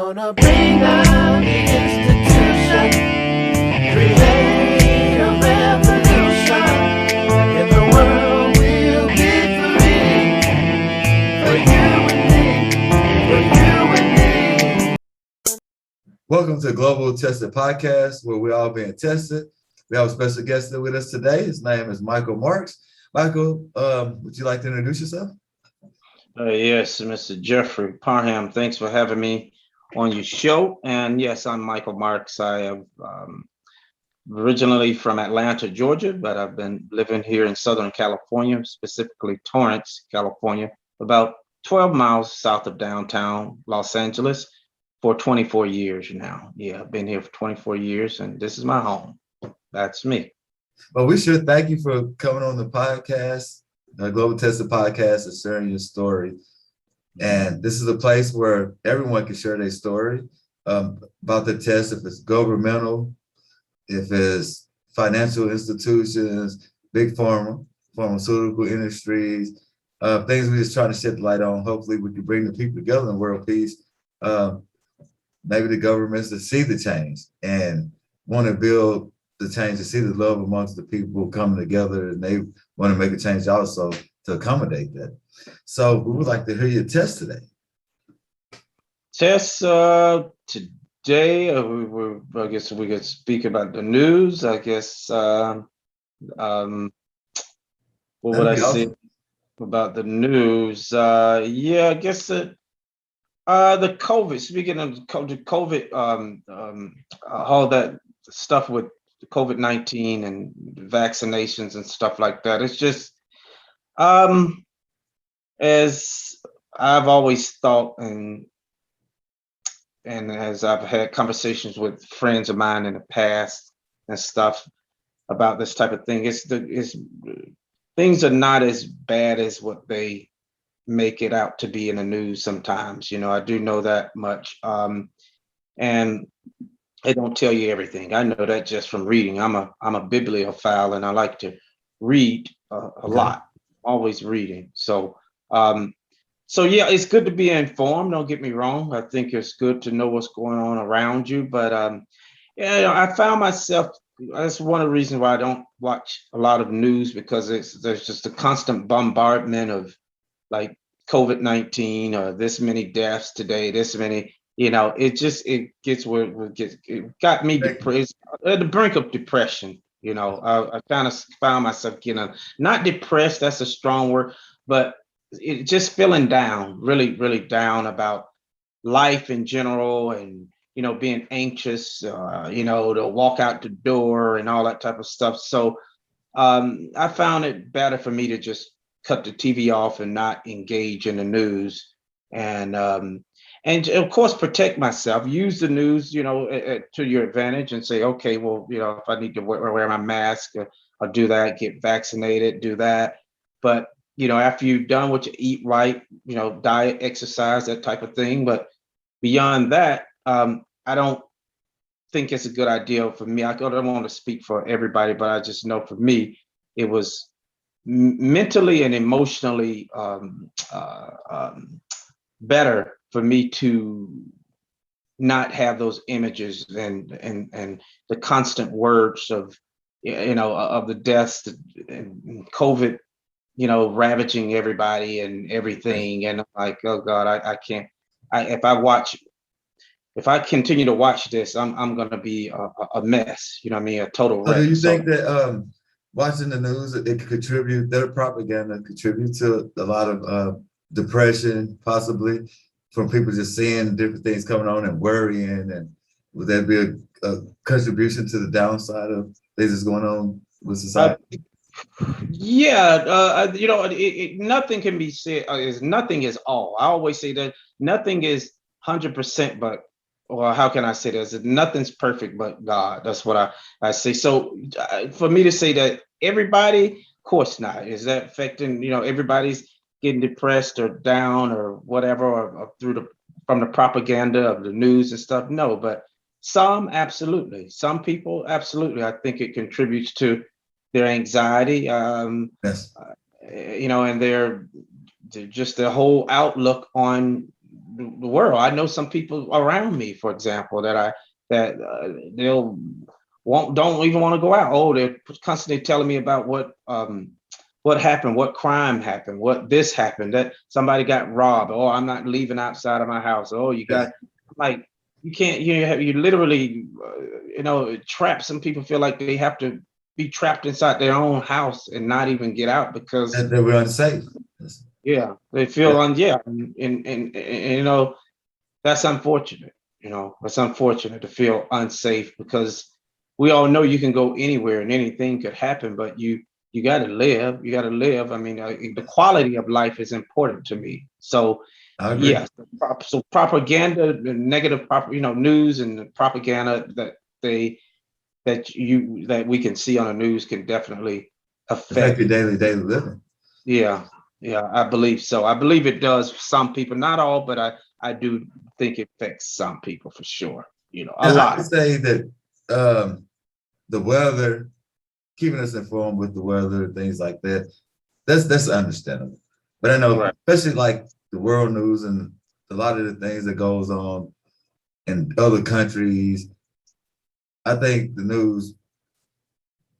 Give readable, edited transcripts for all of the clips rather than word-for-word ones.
gonna bring down the institution, create a revolution, and the world will be free for you and me, for you and me. Welcome to Global Tested Podcast, where we're all being tested. We have a special guest with us today. His name is Michael Marks. Michael, would you like to introduce yourself? Yes, Mr. Jeffrey Parham, thanks for having me on your show. And yes, I'm Michael Marks. I am originally from Atlanta, Georgia, but I've been living here in Southern California, specifically Torrance, California, about 12 miles south of downtown Los Angeles for 24 years now. Yeah, I've been here for 24 years, and this is my home. That's me. Well, we should thank you for coming on the podcast, Global Tested Podcast, and sharing your story. And this is a place where everyone can share their story about the test, if it's governmental, if it's financial institutions, big pharma, pharmaceutical industries, things we just try to shed the light on. Hopefully we can bring the people together in world peace. Maybe the governments to see the change and want to build the change, to see the love amongst the people coming together, and they want to make a change also to accommodate that. So we would like to hear your test today. Test today, I guess we could speak about the news. I guess, what would I say about the news? Yeah, I guess the COVID, speaking of the COVID, all that stuff with COVID-19 and vaccinations and stuff like that. It's just, as I've always thought, and as I've had conversations with friends of mine in the past and stuff about this type of thing, things are not as bad as what they make it out to be in the news sometimes. You know, I do know that much. And they don't tell you everything. I know that just from reading. I'm a bibliophile, and I like to read a lot, always reading. So yeah, it's good to be informed. Don't get me wrong. I think it's good to know what's going on around you. But yeah, I found myself, that's one of the reasons why I don't watch a lot of news, because there's just a constant bombardment of like COVID-19 or this many deaths today, this many. You know, it gets where it got me depressed, at the brink of depression. You know, I kind of found myself getting not depressed, that's a strong word, but it just feeling down, really, really down about life in general, and, you know, being anxious, you know, to walk out the door and all that type of stuff. So I found it better for me to just cut the TV off and not engage in the news. And of course, protect myself, use the news, you know, to your advantage, and say, okay, well, you know, if I need to wear my mask, I'll do that, get vaccinated, do that. But, you know, after you've done what you eat right, you know, diet, exercise, that type of thing. But beyond that, I don't think it's a good idea for me. I don't want to speak for everybody, but I just know for me, it was mentally and emotionally better for me to not have those images and the constant words of, you know, of the deaths and COVID, you know, ravaging everybody and everything. And I'm like, oh God, I can't. If I continue to watch this, I'm gonna be a mess. You know what I mean? A total wreck. So do you think that watching the news, it could contribute, their propaganda contribute to a lot of depression, possibly, from people just seeing different things coming on and worrying? And would that be a contribution to the downside of things that's going on with society? Yeah, you know, nothing can be said, nothing is all. I always say that nothing is 100%, but, or how can I say this? Nothing's perfect but God. That's what I say. So for me to say that everybody, of course not. Is that affecting, you know, everybody's getting depressed or down or whatever, or from the propaganda of the news and stuff? No, but some, absolutely. Some people, absolutely. I think it contributes to their anxiety, Yes. you know, and their just their whole outlook on the world. I know some people around me, for example, that they'll won't don't even want to go out. Oh, they're constantly telling me about what happened, what crime happened, what this happened, that somebody got robbed. Oh, I'm not leaving outside of my house. Oh, you got like you can't you literally trap. Some people feel like they have to be trapped inside their own house and not even get out because And they were unsafe. yeah, they Yeah. feel and that's unfortunate. It's unfortunate to feel unsafe because we all know you can go anywhere and anything could happen, but you got to live. You got to live. I mean, the quality of life is important to me. So, I agree. yes, so propaganda, the negative, news and the propaganda they that we can see on the news can definitely Affect your affect. daily living. Yeah, yeah, I believe so. I believe it does for some people, not all, but I do think it affects some people for sure. A Now, I lot would of. say that um, the weather, keeping us informed with the weather, things like that, that's understandable. But I know, Right. especially like the world news and a lot of the things that goes on in other countries, I think the news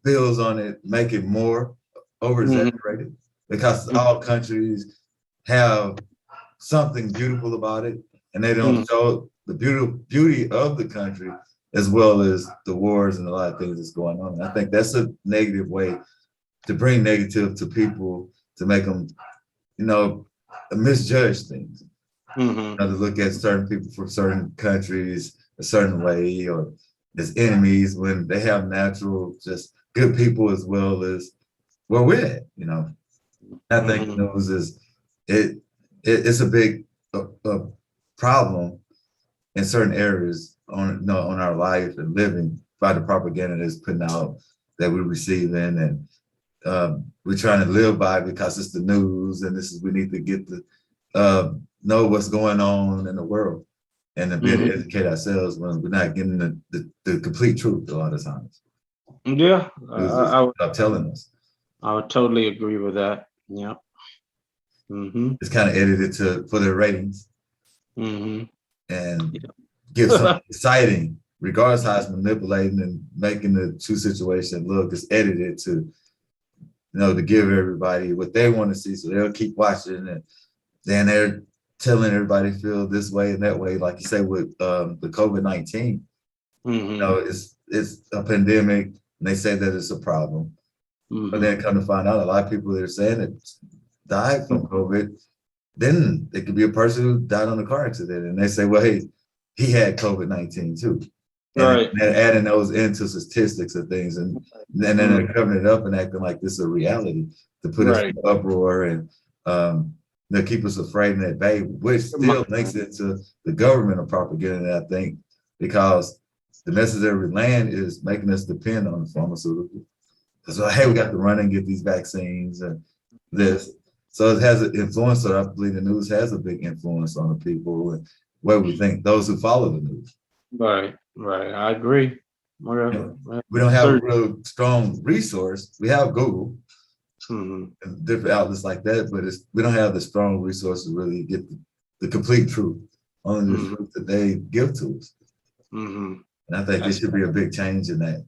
builds on it, make it more over Mhm, exaggerated because mhm, all countries have something beautiful about it, and they don't mhm, show the beauty of the country as well as the wars and a lot of things that's going on. And I think that's a negative way to bring negative to people to make them, you know, misjudge things. mhm. To look at certain people from certain countries a certain way or as enemies when they have natural, just good people as well as where we're at. I think Mhm. news is it, it's a big problem in certain areas on our life and living by the propaganda that's putting out that we're receiving and we're trying to live by because it's the news and this is we need to get the know what's going on in the world and to be able to Mhm. educate ourselves when we're not getting the complete truth a lot of times. Yeah, News is not telling us. I would totally agree with that. Yeah. Mhm. It's kind of edited to for their ratings Mhm. and give something exciting, regardless how it's manipulating and making the true situation look. It's edited to to give everybody what they want to see, so they'll keep watching and then they're telling everybody feel this way and that way, like you say with the COVID-19. Mhm. It's a pandemic, and they say that it's a problem, but Mhm. then come to find out, a lot of people that are saying it died from COVID. Then it could be a person who died on a car accident, and they say, well, hey, he had COVID-19 too, and Right. then adding those into statistics of things, and then they're Mhm. covering it up and acting like this is a reality to put us in Right. uproar and um, they keep us afraid and at bay, which Come still links on. into the government of propaganda, I think, because the message they're relaying is making us depend on the pharmaceutical. So, hey, we got to run and get these vaccines and this. So it has an influence. So I believe the news has a big influence on the people and what we think, those who follow the news. Right. Right. I agree. You Well, know, well, we don't have a sir. real strong resource. We have Google Mhm. and different outlets like that, but we don't have the strong resources to really get the complete truth, only the Mhm. truth that they give to us. Mhm. And I think there That's should be a big change in that.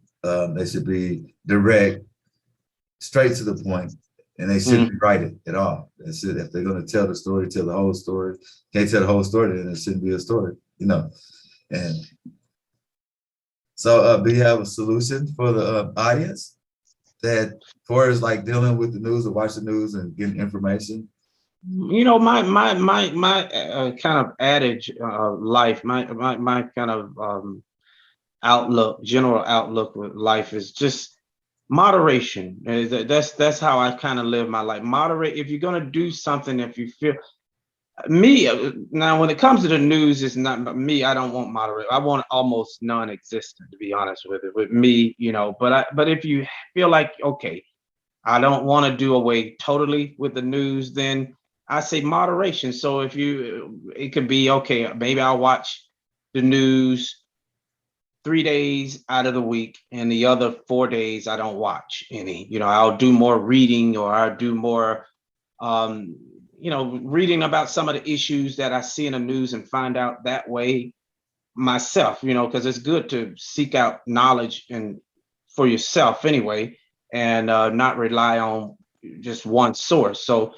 They should be direct, straight to the point, and they shouldn't mhm. rewrite it at all. They should, if they're going to tell the story, tell the whole story. Can't tell the whole story, then it shouldn't be a story. And so, do you have a solution for the audience that, far as like dealing with the news or watching the news and getting information? My kind of adage, life, my kind of outlook, general outlook with life is just moderation. That's how I kind of live my life. Moderate. If you're gonna do something, if you feel me now, when it comes to the news, it's not me. I don't want moderate. I want almost non-existent, to be honest with it. With me, but if you feel like okay, I don't want to do away totally with the news, then I say moderation. So it could be okay. Maybe I'll watch the news 3 days out of the week, and the other 4 days I don't watch any. I'll do more reading or I'll do more. Um, reading about some of the issues that I see in the news and find out that way myself, because it's good to seek out knowledge and for yourself anyway, and not rely on just one source. So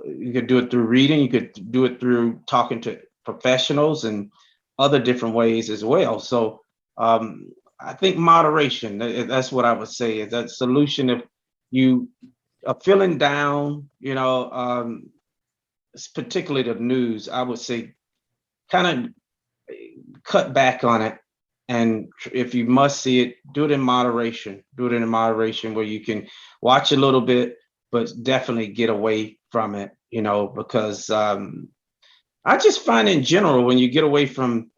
you could do it through reading, you could do it through talking to professionals and other different ways as well. So I think moderation, that's what I would say is that solution. If you are feeling down, particularly the news, I would say kind of cut back on it. And if you must see it, do it in moderation. Do it in moderation where you can watch a little bit, but definitely get away from it, because I just find in general, when you get away from,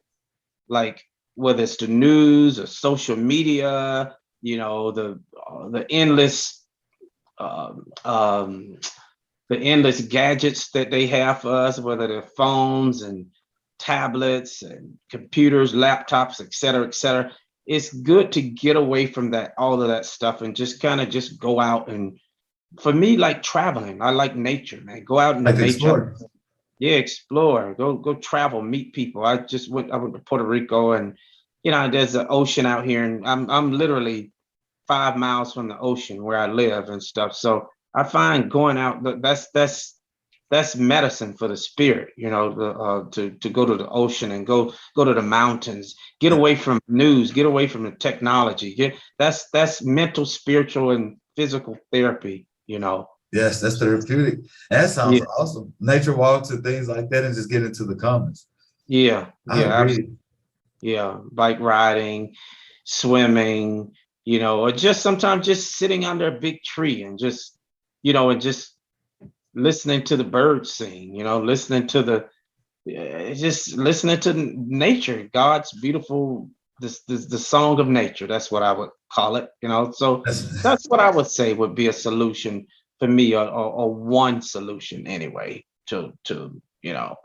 like, whether it's the news or social media, the endless um, um, the endless gadgets that they have for us, whether they're phones and tablets and computers, laptops, et cetera, et cetera. It's good to get away from that, all of that stuff, and just kind of just go out. And for me, like traveling, I like nature, man. Go out in the Like to nature. explore. Yeah, explore. Go travel, meet people. I went to Puerto Rico, and there's an ocean out here, and I'm literally 5 miles from the ocean where I live and stuff. So I find going out, that's medicine for the spirit, to go to the ocean and go to the mountains, get away from news, get away from the technology. That's mental, spiritual, and physical therapy. Yes, that's therapeutic. That Yeah, sounds awesome. Nature walks and things like that, and just get into the comments. yeah, I yeah, agree. yeah. Bike riding, swimming, or just sometimes just sitting under a big tree and just listening to the birds sing, listening to just listening to nature, God's beautiful, the song of nature. That's what I would call it. So That's, that's what I would say would be a solution for me, or one solution anyway, to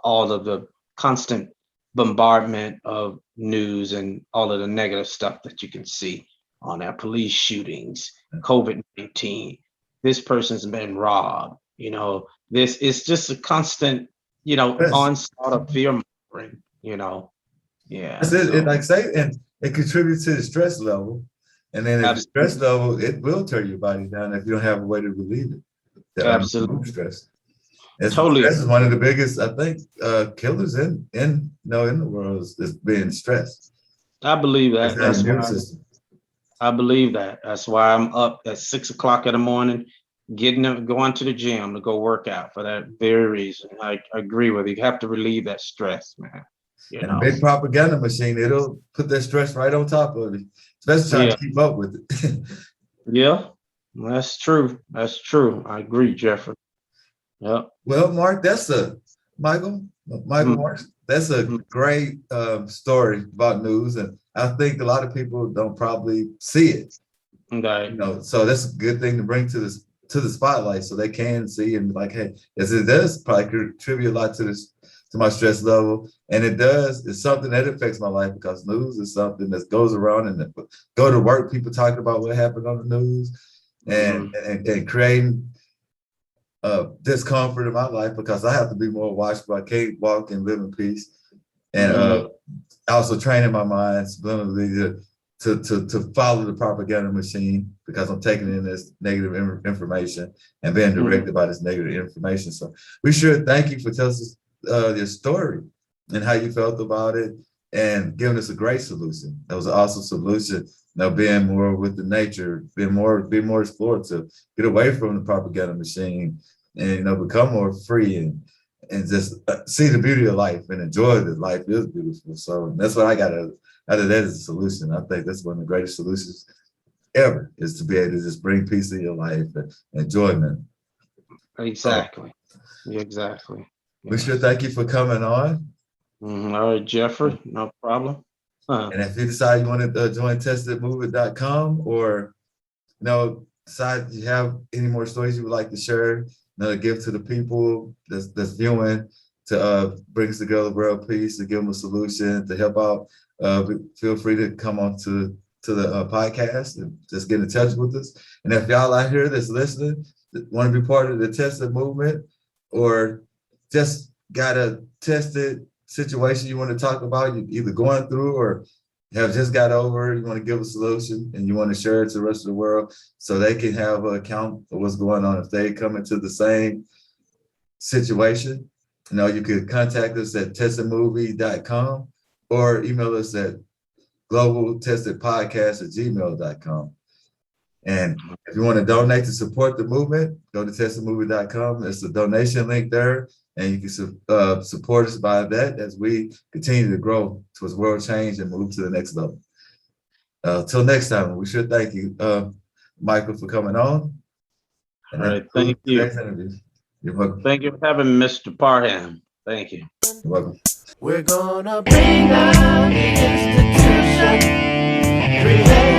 all of the constant bombardment of news and all of the negative stuff that you can see on our police shootings, COVID-19. This person's been robbed. This is just a constant, that's, onslaught of fear mongering. Yeah. that's it. It So like say, and it contributes to the stress level. And then if the stress absolutely, level, it will tear your body down if you don't have a way to relieve it. To absolutely, remove stress. totally Stress is one of the biggest, I think, killers in the world is being stressed. I believe It's that. not That's immune why system. I believe that. That's why I'm up at 6 o'clock in the morning, going to the gym to go work out for that very reason. I agree with you. You have to relieve that stress, man. You And a know. big propaganda machine, it'll put that stress right on top of it, especially trying Yeah. to keep up with it. Yeah. That's true. That's true. I agree, Jeffrey. Yep. Well, Mark, Michael, Michael Mm, Marks, that's a mm, great story about news. And I think a lot of people don't probably see it, okay. so that's a good thing to bring to the spotlight so they can see and be like, hey, yes, it does probably contribute a lot to my stress level. And it's something that affects my life because news is something that goes around and go to work, people talking about what happened on the news and Hmm. and creating discomfort in my life because I have to be more watchful. I can't walk and live in peace. And Hmm. also training my mind subliminally to follow the propaganda machine because I'm taking in this negative information and being Hmm. directed by this negative information. So we should thank you for telling us your story and how you felt about it and giving us a great solution. That was an awesome solution. Being more with the nature, be more explorative, get away from the propaganda machine, and become more free and just see the beauty of life and enjoy that life is beautiful. So that's what I got out of that as a solution. I think that's one of the greatest solutions ever is to be able to just bring peace in your life and enjoyment. So Exactly. Exactly. we should Yes. thank you for coming on. All right, Jeffrey. No problem. And if you decide you want to join testedmovement.com or decide you have any more stories you would like to share, to give to the people that's viewing to bring us together world peace, to give them a solution, to help out, feel free to come on to the podcast and just get in touch with us. And if y'all out here that's listening, that want to be part of the Tested movement or just got a tested situation you want to talk about, you either going through or have just got over, you want to give a solution and you want to share it to the rest of the world so they can have an account of what's going on if they come into the same situation, you could contact us at testedmovie.com or email us at globaltestedpodcast@gmail.com. And if you want to donate to support the movement, go to testedmovie.com. There's a donation link there, and you can support us by that as we continue to grow towards world change and move to the next level. Till next time, we should thank you, Micheal, for coming on. And all right, thank you. You're welcome. Thank you for having Mr. Parham. Thank you. You're welcome. We're gonna bring down the institution, create